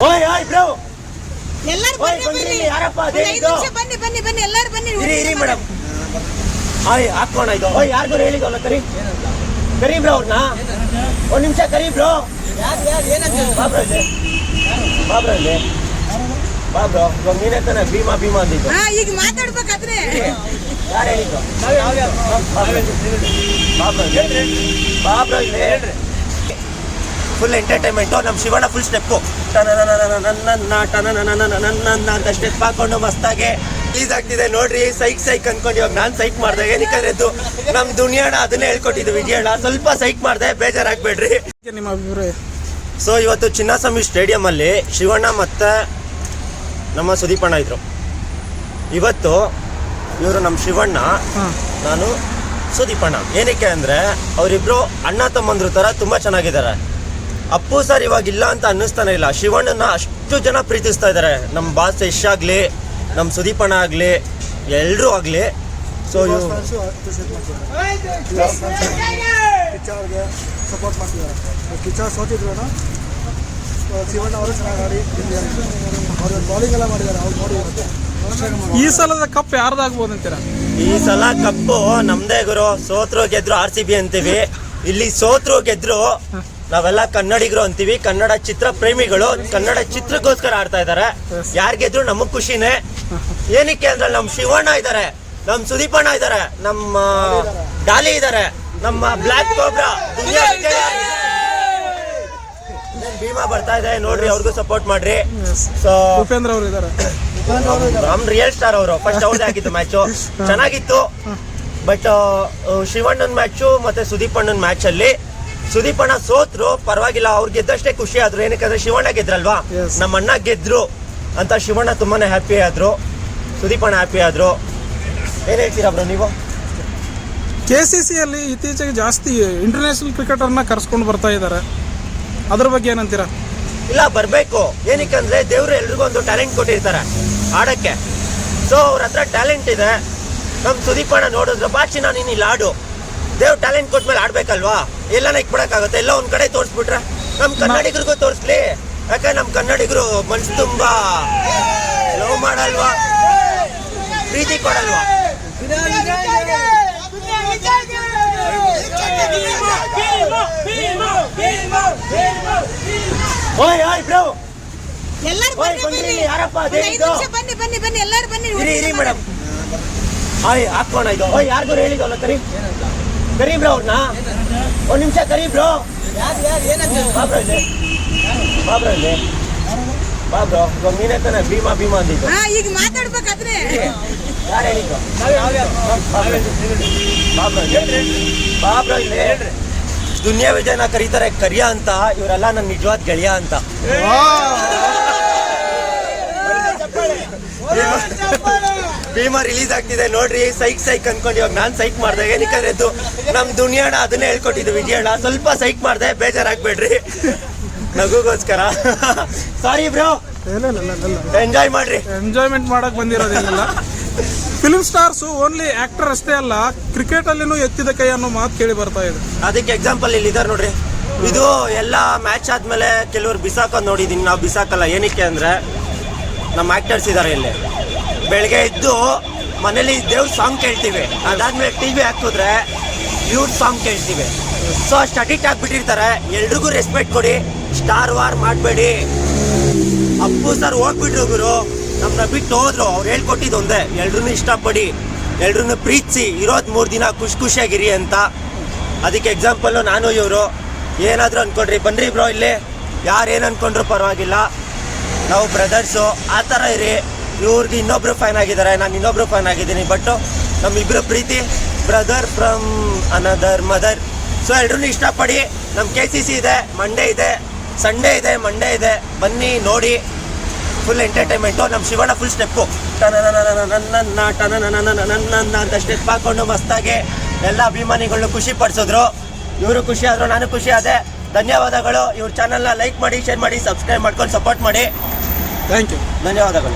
ಓಯ್ ಓಯ್ ಬ್ರೋ ಎಲ್ಲರೂ ಬನ್ನಿ ಯಾರಪ್ಪ ಬನ್ನಿ ಬನ್ನಿ ಬನ್ನಿ ಎಲ್ಲರೂ ಬನ್ನಿ ಇರಿ ಮೇಡಮ್ ಹಾಯ್ ಹಾಕೋಣ ಇದು ಓಯ್ ಯಾರಿಗೂ ಹೇಳಿದವಲ್ಲ ಕರಿ ಬ್ರೋ ಅವ್ರನ್ನ ಒಂದು ನಿಮಿಷ ಕರಿ ಬ್ರೋ ಬಾಬ್ರೋ ಇಲ್ಲಿ ಇವಾಗ ನೀನೇ ತಾನೆ ಭೀಮಾ ಅಂದಿದ್ದು ಈಗ ಮಾತಾಡ್ಬೇಕಾದ್ರೆ ಯಾರು ಹೇಳಿದ್ದು ಬಾಬ್ರೋ ಇಲ್ಲಿ ಹೇಳ್ರಿ ಫುಲ್ ಎಂಟರ್ಟೈನ್ಮೆಂಟು ನಮ್ಮ ಶಿವಣ್ಣ ಫುಲ್ ಸ್ಟೆಪ್ಪು ಅಂತ ಸ್ಟೆಪ್ ಹಾಕೊಂಡು ಮಸ್ತಾಗೆ ಈಸ್ ಆಗ್ತಿದೆ ನೋಡ್ರಿ ಸೈಕ್ ಅನ್ಕೊಂಡು ಇವಾಗ ನಾನು ಸೈಕ್ ಮಾಡ್ದೆ ಏನಕ್ಕೆ ಎದ್ದು ನಮ್ಮ ದುನಿಯಾಣ ಅದನ್ನೇ ಹೇಳ್ಕೊಟ್ಟಿದ್ದು ವಿಜಯಣ್ಣ ಸ್ವಲ್ಪ ಸೈಕ್ ಮಾಡಿದೆ ಬೇಜಾರಾಗ್ಬೇಡ್ರಿ. ನಿಮ್ಮ ಅಭಿಪ್ರಾಯ? ಸೊ ಇವತ್ತು ಚಿನ್ನಸ್ವಾಮಿ ಸ್ಟೇಡಿಯಮಲ್ಲಿ ಶಿವಣ್ಣ ಮತ್ತು ನಮ್ಮ ಸುದೀಪಣ್ಣ ಇದ್ರು. ಇವತ್ತು ಇವರು ನಮ್ಮ ಶಿವಣ್ಣ, ನಾನು ಸುದೀಪಣ್ಣ. ಏನಕ್ಕೆ ಅಂದರೆ ಅವರಿಬ್ರು ಅಣ್ಣ ತಮ್ಮಂದ್ರ ಥರ ತುಂಬ ಚೆನ್ನಾಗಿದ್ದಾರೆ. ಅಪ್ಪು ಸರ್ ಇವಾಗ ಇಲ್ಲ ಅಂತ ಅನ್ನಿಸ್ತಾನೆ ಇಲ್ಲ. ಶಿವಣ್ಣನ ಅಷ್ಟು ಜನ ಪ್ರೀತಿಸ್ತಾ ಇದ್ದಾರೆ. ನಮ್ಮ ಬಾಸ್ ಯಶ್ ಆಗಲಿ, ನಮ್ಮ ಸುದೀಪಣ್ಣ ಆಗಲಿ, ಎಲ್ಲರೂ ಆಗಲಿ. ಸೊ ಸಪೋರ್ಟ್ ಮಾಡ್ತಿದ್ದಾರೆ. ಕಿಚ್ಚ ಸೋತಿದ್ರು ಶಿವಣ್ಣ ಅವರು ಚೆನ್ನಾಗಿ ಆಡಿ ಅವ್ರು ಬೌಲಿಂಗ್ ಎಲ್ಲ ಮಾಡಿದ್ದಾರೆ. ಅವ್ರು ನೋಡಿ ಈ ಸಲದ ಕಪ್ ಯಾರ್ದಾಗ್ಬೋದು ಅಂತೀರಾ? ಈ ಸಲ ಕಪ್ಪು ನಮ್ದೇ ಗುರು. ಸೋತ್ರು ಗೆದ್ರು RCB ಅಂತೀವಿ. ಇಲ್ಲಿ ಸೋತ್ರು ಗೆದ್ರು ನಾವೆಲ್ಲ ಕನ್ನಡಿಗರು ಅಂತೀವಿ. ಕನ್ನಡ ಚಿತ್ರ ಪ್ರೇಮಿಗಳು ಕನ್ನಡ ಚಿತ್ರಕ್ಕೋಸ್ಕರ ಆಡ್ತಾ ಇದ್ದಾರೆ. ಯಾರ್ ಗೆದ್ರು ನಮಗ್ ಖುಷಿನೇ. ಏನಕ್ಕೆ ಅಂದ್ರೆ ನಮ್ಮ ಶಿವಣ್ಣ ಇದ್ದಾರೆ, ನಮ್ಮ ಸುದೀಪಣ್ಣ ಇದ್ದಾರೆ, ನಮ್ಮ ಡಾಲಿ ಇದ್ದಾರೆ, ನಮ್ಮ ಬ್ಲಾಕ್ ಕೋಬ್ರಾ ಭೀಮಾ ಬರ್ತಾ ಇದೆ ನೋಡ್ರಿ, ಅವ್ರಿಗೂ ಸಪೋರ್ಟ್ ಮಾಡ್ರಿ. ಸೊ ಉಪೇಂದ್ರ ಅವರು ಇದ್ದಾರೆ, ನಮ್ ರಿಯಲ್ ಸ್ಟಾರ್ ಅವರು. ಫಸ್ಟ್ ಅವ್ರದೇ ಆಗಿತ್ತು ಮ್ಯಾಚು, ಚೆನ್ನಾಗಿತ್ತು. ಬಟ್ ಶಿವಣ್ಣನ ಮ್ಯಾಚು ಮತ್ತೆ ಸುದೀಪಣ್ಣನ ಮ್ಯಾಚ್ ಅಲ್ಲಿ ಸುದೀಪಣ್ಣ ಸೋತ್ರು, ಪರವಾಗಿಲ್ಲ. ಅವ್ರು ಗೆದ್ದಷ್ಟೇ ಖುಷಿ ಆದ್ರು. ಏನಕ್ಕೆ ಶಿವಣ್ಣ ಗೆದ್ರಲ್ವಾ, ನಮ್ಮ ಅಣ್ಣ ಗೆದ್ರು ಅಂತ ಶಿವಣ್ಣ ತುಂಬಾನೇ ಹ್ಯಾಪಿ ಆದ್ರು, ಸುದೀಪಣ್ಣ ಹ್ಯಾಪಿ ಆದ್ರು. ಏನ್ ಹೇಳ್ತೀರಾ ಬ್ರೋ ನೀವು? KCCಯಲ್ಲಿ ಇತ್ತೀಚೆಗೆ ಜಾಸ್ತಿ ಇಂಟರ್ನ್ಯಾಷನಲ್ ಕ್ರಿಕೆಟರ್ನ ಕರ್ಸ್ಕೊಂಡು ಬರ್ತಾ ಇದ್ದಾರೆ. ಅದ್ರ ಬಗ್ಗೆ ಏನಂತೀರಾ? ಇಲ್ಲ, ಬರ್ಬೇಕು. ಏನಕ್ಕೆ ದೇವ್ರು ಎಲ್ರಿಗೂ ಒಂದು ಟ್ಯಾಲೆಂಟ್ ಕೊಟ್ಟಿರ್ತಾರೆ ಆಡಕ್ಕೆ. ಸೊ ಅವ್ರ ಹತ್ರ ಟ್ಯಾಲೆಂಟ್ ಇದೆ. ನಮ್ ಸುದೀಪಣ್ಣ ನೋಡಿದ್ರು, ಬಾಚಿನ ನೀನ್ ಇಲ್ಲಿ ಆಡು, ದೇವ್ರು ಟ್ಯಾಲೆಂಟ್ ಕೊಟ್ಮೇಲೆ ಆಡ್ಬೇಕಲ್ವಾ. ಎಲ್ಲಾನ ಇಕ್ಬಿಡಕ್ಕಾಗುತ್ತೆ? ಎಲ್ಲ ಒಂದ್ ಕಡೆ ತೋರಿಸ್ಬಿಟ್ರೆ ನಮ್ ಕನ್ನಡಿಗರಿಗೂ ತೋರಿಸ್ಲಿ. ಯಾಕಂದ್ರೆ ನಮ್ ಕನ್ನಡಿಗರು ಮನ್ಸು ತುಂಬಾ ಲವ್ ಮಾಡಲ್ವಾ, ಪ್ರೀತಿ ಕೊಡಲ್ವಾ. ಓಯ್ ಓಯ್ ಬ್ರೋ ಎಲ್ಲರೂ ಬನ್ನಿ ಯಾರಪ್ಪ ಬನ್ನಿ ಬನ್ನಿ ಬನ್ನಿ ಎಲ್ಲರೂ ಬನ್ನಿ ಇರಿ ಮೇಡಮ್ ಹಾಯ್ ಹಾಕೋಣ ಇದು ಓಯ್ ಯಾರಿಗೂ ಹೇಳಿದವಲ್ಲ ಕರಿ ಬ್ರೋ ಅವ್ರನ್ನ ಒಂದು ನಿಮಿಷ ಕರಿ ಬ್ರೋ ಬಾಬ್ರೋ ಇವಾಗ ನೀನೇ ತಾನೆ ಭೀಮಾ ಅಂದಿದ್ದು ಈಗ ಮಾತಾಡ್ಬೇಕಾದ್ರೆ ಯಾರು ಹೇಳಿದ್ದು ಬಾಬ್ರೋ ಇಲ್ಲಿ ಹೇಳ್ರಿ. ದುನಿಯಾ ವಿಜಯನ ಕರೀತಾರೆ ಕರಿಯ ಅಂತ, ಇವರೆಲ್ಲ ನನ್ನ ನಿಜವಾದ ಗೆಳೆಯ ಅಂತ. ಭೀಮಾ ರಿಲೀಸ್ ಆಗ್ತಿದೆ ನೋಡ್ರಿ, ಸೈಕ್ ಅನ್ಕೊಂಡು ಇವಾಗ ನಾನು ಸೈಕ್ ಮಾಡ್ದೆ. ಏನಕ್ಕೆ ಎದ್ದು ನಮ್ ದುನಿಯಾಣ ಅದನ್ನೇ ಹೇಳ್ಕೊಟ್ಟಿದ್ದು ವಿಜಯಣ್ಣ. ಸ್ವಲ್ಪ ಸೈಕ್ ಮಾಡ್ದೆ, ಬೇಜಾರಾಗ್ಬೇಡ್ರಿ. ನಗುಗೋಸ್ಕರ ಸಾರಿ ಬ್ರೋ. ಎಂಜಾಯ್ ಮಾಡ್ರಿ. ಎಂಜಾಯ್ಮೆಂಟ್ ಮಾಡಕ್ ಬಂದಿರೋದಿಲ್ಲ. ಫಿಲ್ಮ್ ಸ್ಟಾರ್ಸ್ ಓನ್ಲಿ ಆಕ್ಟರ್ ಅಷ್ಟೇ ಅಲ್ಲ, ಕ್ರಿಕೆಟ್ ಅಲ್ಲಿನೂ ಎತ್ತಿದ ಕೈ ಅನ್ನೋ ಮಾತು ಕೇಳಿ ಬರ್ತಾ ಇದೆ. ಅದಕ್ಕೆ ಎಕ್ಸಾಂಪಲ್ ಇಲ್ಲಿ ಇದಾರೆ ನೋಡ್ರಿ. ಇದು ಎಲ್ಲ ಮ್ಯಾಚ್ ಆದ್ಮೇಲೆ ಕೆಲವರು ಬಿಸಾಕೋದ್ ನೋಡಿದೀನಿ, ನಾವು ಬಿಸಾಕಲ್ಲ. ಏನಕ್ಕೆ ಅಂದ್ರೆ ನಮ್ಮ ಆಕ್ಟರ್ಸ್ ಇದಾರೆ ಇಲ್ಲಿ. ಬೆಳಗ್ಗೆ ಇದ್ದು ಮನೇಲಿ ದೇವ್ರ ಸಾಂಗ್ ಕೇಳ್ತೀವಿ, ಅದಾದ್ಮೇಲೆ TV ಹಾಕಿದ್ರೆ ಇವ್ರ ಸಾಂಗ್ ಕೇಳ್ತೀವಿ. ಸೊ ಅಷ್ಟು ಅಡಿಕ್ಟ್ ಆಗ್ಬಿಟ್ಟಿರ್ತಾರೆ. ಎಲ್ರಿಗೂ ರೆಸ್ಪೆಕ್ಟ್ ಕೊಡಿ, ಸ್ಟಾರ್ ವಾರ್ ಮಾಡಬೇಡಿ. ಅಪ್ಪು ಸರ್ ಹೋಗ್ಬಿಟ್ರು ಗುರು, ನಮ್ಮನ್ನ ಬಿಟ್ಟು ಹೋದ್ರು. ಅವ್ರು ಹೇಳ್ಕೊಟ್ಟಿದ್ದು ಒಂದೇ, ಎಲ್ರೂ ಇಷ್ಟಪಡಿ, ಎಲ್ರೂ ಪ್ರೀತಿಸಿ, ಇರೋದು 3 ದಿನ ಖುಷಿಯಾಗಿರಿ ಅಂತ. ಅದಕ್ಕೆ ಎಕ್ಸಾಂಪಲ್ಲು ನಾನು ಇವರು. ಏನಾದರೂ ಅನ್ಕೊಂಡ್ರಿ ಬನ್ರಿ ಬ್ರೋ, ಇಲ್ಲಿ ಯಾರೇನು ಅನ್ಕೊಂಡ್ರು ಪರವಾಗಿಲ್ಲ, ನಾವು ಬ್ರದರ್ಸು. ಆ ಥರ ಇರಿ. ಇವ್ರಿಗೆ ಇನ್ನೊಬ್ರು ಫ್ಯಾನ್ ಆಗಿದ್ದಾರೆ, ನಾನು ಇನ್ನೊಬ್ರು ಫ್ಯಾನ್ ಆಗಿದ್ದೀನಿ. ಬಟ್ ನಮ್ಮಿಬ್ಬರು ಪ್ರೀತಿ brother from another mother. So ಎಲ್ರೂ ಇಷ್ಟಪಡಿ. ನಮ್ಮ KCC ಇದೆ, ಮಂಡೇ ಇದೆ, ಸಂಡೇ ಇದೆ, ಮಂಡೇ ಇದೆ. ಬನ್ನಿ ನೋಡಿ, ಫುಲ್ ಎಂಟರ್ಟೈನ್ಮೆಂಟು. ನಮ್ಮ ಶಿವಣ್ಣ ಫುಲ್ ಸ್ಟೆಪ್ಪು ಅಂತ ಸ್ಟೆಪ್ ಹಾಕೊಂಡು ಮಸ್ತಾಗೆ ಎಲ್ಲ ಅಭಿಮಾನಿಗಳನ್ನ ಖುಷಿ ಪಡಿಸಿದ್ರು. ಇವರು ಖುಷಿ ಆದ್ರು, ನಾನು ಖುಷಿ ಆದೆ. ಧನ್ಯವಾದಗಳು. ಇವ್ರ ಚಾನಲ್ನ ಲೈಕ್ ಮಾಡಿ, ಶೇರ್ ಮಾಡಿ, ಸಬ್ಸ್ಕ್ರೈಬ್ ಮಾಡ್ಕೊಂಡು ಸಪೋರ್ಟ್ ಮಾಡಿ. Thank you. ಧನ್ಯವಾದಗಳು.